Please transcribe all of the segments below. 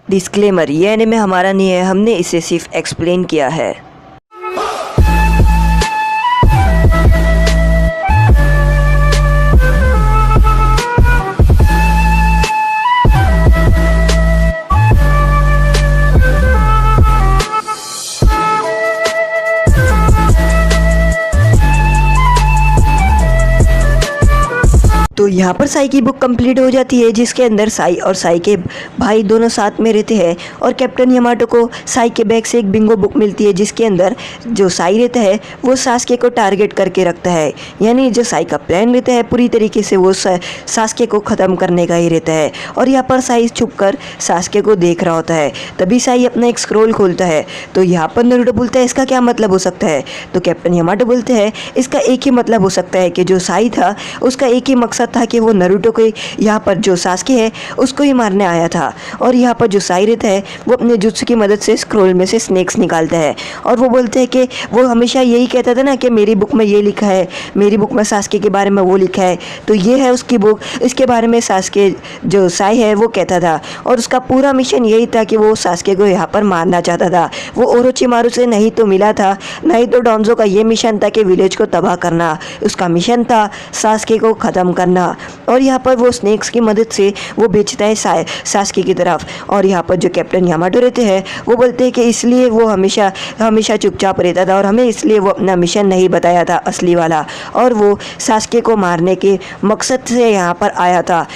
Disclaimer, ये anime हमारा नहीं है, हमने इसे सिर्फ एक्सप्लेन किया है। तो यहाँ पर साई की बुक कंप्लीट हो जाती है, जिसके अंदर साई और साई के भाई दोनों साथ में रहते हैं और कैप्टन यामाटो को साई के बैग से एक बिंगो बुक मिलती है, जिसके अंदर जो साई रहता है वो सास्के को टारगेट करके रखता है। यानी जो साई का प्लान रहता है पूरी तरीके से वो सास्के को ख़त्म करने का ही रहता है। और यहाँ पर साई छुप कर सास्के को देख रहा होता है। तभी साई अपना एक स्क्रोल खोलता है। तो यहाँ पर नारुतो बोलता है इसका क्या मतलब हो सकता है। तो कैप्टन यामाटो बोलते हैं इसका एक ही मतलब हो सकता है कि जो साई था उसका एक ही मकसद था कि वो नारुतो को यहाँ पर जो सास्के है उसको ही मारने आया था। और यहाँ पर जो साई रहता है वो अपने जुत्सु की मदद से स्क्रोल में से स्नेक्स निकालता है। और वो बोलते हैं कि वो हमेशा यही कहता था ना कि मेरी बुक में ये लिखा है, मेरी बुक में सास्के के बारे में वो लिखा है, तो ये है उसकी बुक, इसके बारे में सास्के जो साई है वो कहता था। और उसका पूरा मिशन यही था कि वो सास्के को यहाँ पर मारना चाहता था। वो ओरोचिमारू से नहीं तो मिला था, नहीं तो डोंजो का ये मिशन था कि विलेज को तबाह करना। उसका मिशन था सास्के को ख़त्म करना। और यहाँ पर वो स्नेक्स की मदद से वो बेचता है सास्के की तरफ। और यहाँ पर जो कैप्टन यामाटो रहते हैं वो बोलते हैं कि इसलिए वो हमेशा हमेशा चुपचाप रहता था और हमें इसलिए वो अपना मिशन नहीं बताया था असली वाला, और वो सास्के को मारने के मकसद से यहाँ पर आया था।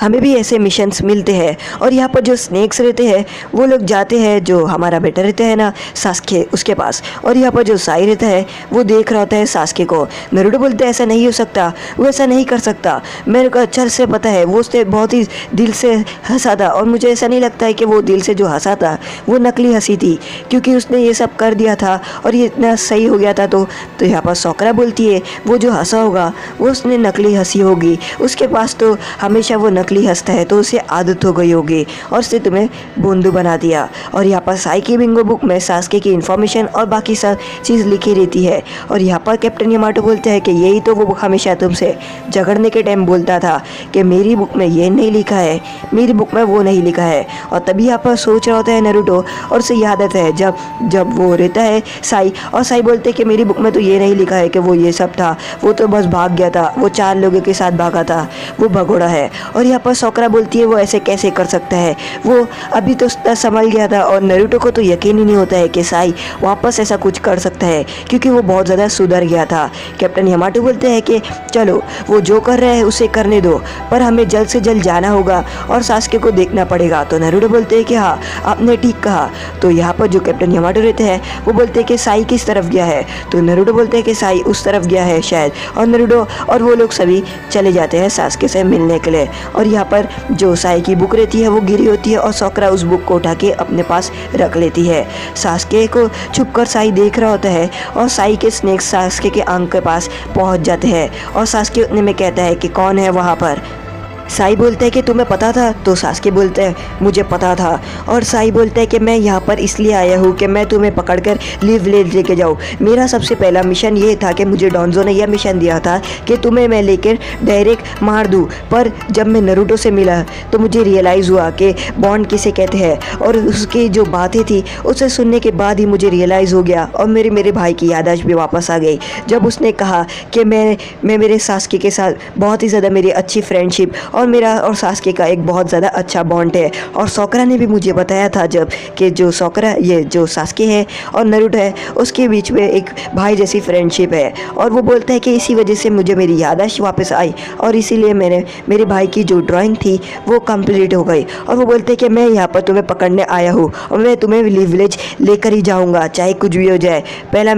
हमें भी ऐसे मिशंस मिलते हैं। और यहाँ पर जो स्नेक्स रहते हैं वो लोग जाते हैं, जो हमारा बेटा रहता है ना सास्के, उसके पास। और यहाँ पर जो साई रहता है वो देख रहा होता है सास्के को। नारुतो बोलते हैं ऐसा नहीं हो सकता, वो ऐसा नहीं कर सकता, मेरे को अच्छा से पता है वो उससे बहुत ही दिल से हंसा था। और मुझे ऐसा नहीं लगता है कि वो दिल से जो हंसा था वो नकली हंसी थी, क्योंकि उसने ये सब कर दिया था और ये इतना सही हो गया था। तो यहाँ पर सोकरा बोलती है वो जो हंसा होगा वो उसने नकली हंसी होगी, उसके पास तो हमेशा वो नकली हंसता है, तो उसे आदत हो गई होगी और उसने तुम्हें बोंदू बना दिया। और यहाँ पर साई की बिंगो बुक में सास्के की इन्फॉर्मेशन और बाकी सब चीज़ लिखी रहती है। और यहाँ पर कैप्टन यामाटो बोलते हैं कि यही तो वो बुक हमेशा तुमसे झगड़ने के टाइम बोलता था कि मेरी बुक में ये नहीं लिखा है, मेरी बुक में वो नहीं लिखा है। और तभी यहाँ पर सोच रहा होता है नारुतो और उसे याद आता है जब वो रहता है साई, और साई बोलते हैं कि मेरी बुक में तो ये नहीं लिखा है कि वो ये सब था, वो तो बस भाग गया था, वो 4 लोगों के साथ भागा था, वो भगोड़ा है। और यहाँ पर सोकरा बोलती है वो ऐसे कैसे कर सकता है, वो अभी तो संभल गया था। और नारुतो को तो यकीन ही नहीं होता है कि साई वापस ऐसा कुछ कर सकता है, क्योंकि वो बहुत ज़्यादा सुधर गया था। कैप्टन यामाटो बोलते हैं कि चलो वो जो कर रहा है उसे करने दो, पर हमें जल्द से जल्द जाना होगा और सास्के को देखना पड़ेगा। तो नारुतो बोलते हैं कि हाँ आपने ठीक कहा। तो यहाँ पर जो कैप्टन यामाटो रहते हैं वो बोलते हैं कि साई किस तरफ गया है। तो नारुतो बोलते हैं कि साई उस तरफ गया है शायद। और नारुतो और वो लोग सभी चले जाते हैं सास्के से मिलने के लिए। और यहाँ पर जो साई की बुक रहती है वो गिरी होती है और सोकरा उस बुक को उठा के अपने पास रख लेती है। सास्के को छुपकर साई देख रहा होता है और साई के स्नेक्स सास्के के आंख के पास पहुंच जाते हैं। और सास्के उतने में कहता है कि कौन है वहाँ पर। साई बोलता है कि तुम्हें पता था। तो सास्के बोलता है मुझे पता था। और साई बोलता है कि मैं यहाँ पर इसलिए आया हूँ कि मैं तुम्हें पकड़कर लीव लेके जाऊँ। मेरा सबसे पहला मिशन ये था कि मुझे डोंजो ने यह मिशन दिया था कि तुम्हें मैं लेकर डायरेक्ट मार दूँ। पर जब मैं नारुतो से मिला तो मुझे रियलाइज़ हुआ कि बॉन्ड किसे कहते हैं। और उसकी जो बातें थी उसे सुनने के बाद ही मुझे रियलाइज़ हो गया और मेरे भाई की याददाश्त भी वापस आ गई, जब उसने कहा कि मैं मेरे सास्के के साथ बहुत ही ज़्यादा मेरी अच्छी फ्रेंडशिप और मेरा और सास्के का एक बहुत ज़्यादा अच्छा बॉन्ड है। और सोकरा ने भी मुझे बताया था जब कि जो सोकरा ये जो सास्के है और नारुतो है उसके बीच में एक भाई जैसी फ्रेंडशिप है। और वो बोलता है कि इसी वजह से मुझे मेरी याददाश्त वापस आई और इसीलिए मैंने मेरे भाई की जो ड्राइंग थी वो कंप्लीट हो गई। और वो बोलते हैं कि मैं यहाँ पर तुम्हें पकड़ने आया हूँ और मैं तुम्हें विलेज लेकर ही जाऊँगा चाहे कुछ भी हो जाए। पहला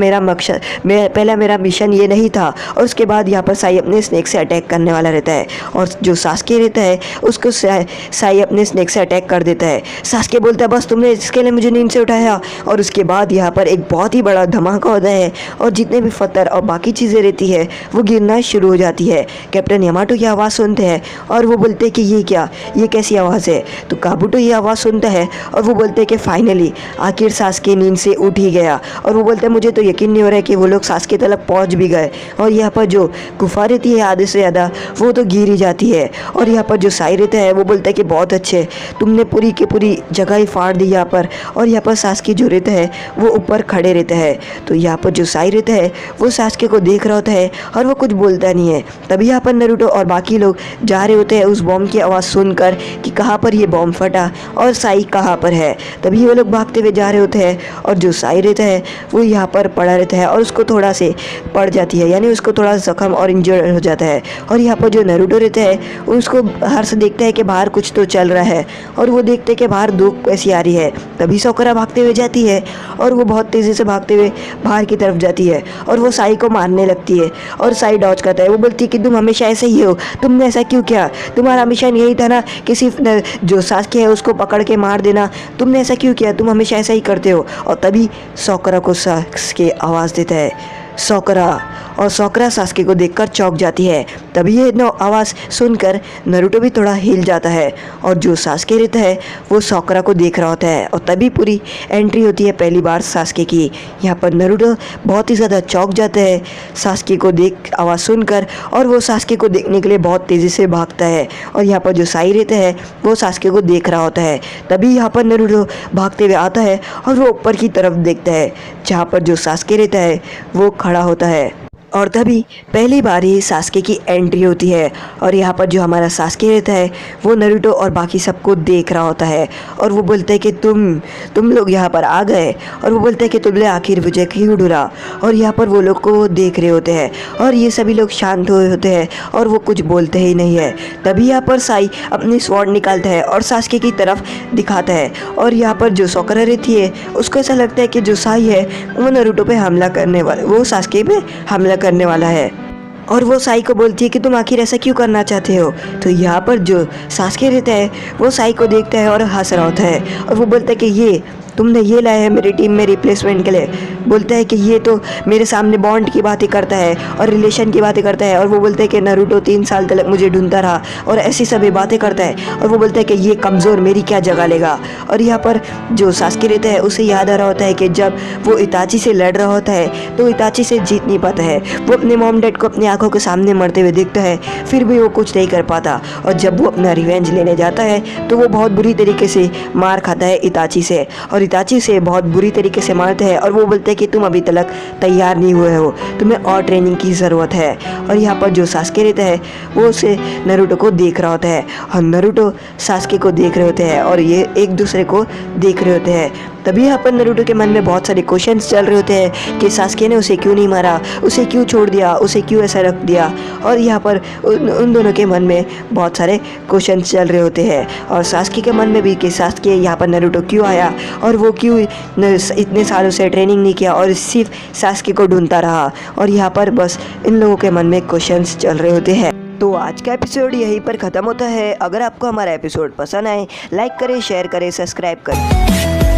मेरा मिशन ये नहीं था। और उसके बाद यहाँ पर साई अपने स्नेक से अटैक करने वाला रहता है और जो सास्के रहता है उसको साई अपने स्नेक से अटैक कर देता है। सास्के बोलता है बस तुमने इसके लिए मुझे नींद से उठाया। और उसके बाद यहाँ पर एक बहुत ही बड़ा धमाका होता है और जितने भी पत्थर और बाकी चीज़ें रहती है वो गिरना शुरू हो जाती है। कैप्टन यामाटो की आवाज़ सुनते हैं और वो बोलते हैं कि ये क्या, ये कैसी आवाज़ है। तो काबुटो ये आवाज़ सुनता है और वो बोलते हैं कि फाइनली आखिर सास्के नींद से उठ ही गया। और वो बोलते हैं मुझे तो यकीन नहीं हो रहा है कि वो लोग सास्के तक पहुँच भी गए। और यहाँ पर जो गुफा रहती है आधे से ज़्यादा वो तो गिर ही जाती है और यहाँ पर जो साई रहता है वो बोलता है कि बहुत अच्छे, तुमने पूरी की पूरी जगह ही फाड़ दी यहाँ पर। और यहाँ पर सास्के जो रहता है वो ऊपर खड़े रहता है। तो यहाँ पर जो साई रहता है वो सास्के को देख रहा होता है और वो कुछ बोलता नहीं है। तभी यहाँ पर नारुतो और बाकी लोग जा रहे होते हैं उस बॉम्ब की आवाज़ सुनकर कि कहाँ पर ये बॉम्ब फटा और साई कहाँ पर है। तभी वो लोग भागते हुए जा रहे होते हैं और जो साई रहता है वो यहाँ पर पड़ा रहता है और उसको थोड़ा से पड़ जाती है, यानी उसको थोड़ा जख्म और इंजर्ड हो जाता है। और यहाँ पर जो नारुतो रहता है उसको बाहर से देखता है कि बाहर कुछ तो चल रहा है और वो देखते हैं कि बाहर धूप कैसी आ रही है। तभी साकुरा भागते हुए जाती है और वो बहुत तेज़ी से भागते हुए बाहर की तरफ जाती है और वो साई को मारने लगती है और साई डॉज करता है। वो बोलती है कि तुम हमेशा ऐसे ही हो, तुमने ऐसा क्यों किया, तुम्हारा मिशन यही था ना कि सिर्फ जो सास्के है उसको पकड़ के मार देना, तुमने ऐसा क्यों किया, तुम हमेशा ऐसा ही करते हो। और तभी साकुरा को सास्के आवाज़ देता है, साकुरा। और साकुरा सास्के को देखकर चौंक जाती है। तभी ये आवाज़ सुनकर नारुतो भी थोड़ा हिल जाता है और जो सास्के रहता है वो साकुरा को देख रहा होता है। और तभी पूरी एंट्री होती है पहली बार सास्के की। यहाँ पर नारुतो बहुत ही ज़्यादा चौंक जाता है सास्के को देख आवाज़ सुनकर और वो सास्के को देखने के लिए बहुत तेज़ी से भागता है। और यहाँ पर जो साई रहता है वो सास्के को देख रहा होता है। तभी यहाँ पर नारुतो भागते हुए आता है और वो ऊपर की तरफ देखता है जहाँ पर जो सास्के रहता है वो खड़ा होता है। और तभी पहली बार ही सास्के की एंट्री होती है और यहाँ पर जो हमारा सास्के रहता है वो नारुतो और बाकी सबको देख रहा होता है और वो बोलता है कि तुम लोग यहाँ पर आ गए। और वो बोलता है कि तुमने आखिर मुझे क्यों ढूंढा। और यहाँ पर वो लोग को देख रहे होते हैं और ये सभी लोग शांत हुए होते हैं और वो कुछ बोलते ही नहीं है। तभी यहाँ पर साई अपनी स्वॉर्ड निकालता है और सास्के की तरफ दिखाता है और यहाँ पर जो साकुरा रहती है उसको ऐसा लगता है कि जो साई है वो नारुतो पे हमला करने वाला, वो सास्के पे हमला करने वाला है। और वो साई को बोलती है कि तुम आखिर ऐसा क्यों करना चाहते हो। तो यहाँ पर जो सास्के रहता है वो साई को देखता है और हंस रहा होता है और वो बोलता है कि ये तुमने ये लाया है मेरी टीम में रिप्लेसमेंट के लिए। बोलता है कि ये तो मेरे सामने बॉन्ड की बातें करता है और रिलेशन की बातें करता है। और वो बोलता है कि नारुतो 3 साल तक मुझे ढूंढता रहा और ऐसी सभी बातें करता है। और वो बोलता है कि ये कमज़ोर मेरी क्या जगह लेगा। और यहाँ पर जो सास्के रहता है उसे याद आ रहा होता है कि जब वो इताची से लड़ रहा होता है तो इताची से जीत नहीं पाता है। वो अपने मॉम डैड को अपनी आंखों के सामने मरते हुए देखता है, फिर भी वो कुछ नहीं कर पाता। और जब वो अपना रिवेंज लेने जाता है तो वो बहुत बुरी तरीके से मार खाता है इताची से और इताची से बहुत बुरी तरीके से मारते हैं। और वो बोलते हैं कि तुम अभी तक तैयार नहीं हुए हो, तुम्हें और ट्रेनिंग की ज़रूरत है। और यहाँ पर जो सास्के रहता है वो उसे नारुतो को देख रहा होता है और नारुतो सास्के को देख रहे होते हैं और ये एक दूसरे को देख रहे होते हैं। तभी यहाँ पर नारुतो के मन में बहुत सारे क्वेश्चंस चल रहे होते हैं कि सास्के ने उसे क्यों नहीं मारा, उसे क्यों छोड़ दिया, उसे क्यों ऐसा रख दिया। और यहाँ पर उन दोनों के मन में बहुत सारे क्वेश्चंस चल रहे होते हैं और सास्के के मन में भी कि सास्के यहाँ पर नारुतो क्यों आया और वो क्यों इतने सालों से ट्रेनिंग नहीं किया और सिर्फ सास्के को ढूंढता रहा। और यहाँ पर बस इन लोगों के मन में क्वेश्चंस चल रहे होते हैं। तो आज का एपिसोड यहीं पर ख़त्म होता है। अगर आपको हमारा एपिसोड पसंद आए लाइक करें, शेयर करें, सब्सक्राइब करें।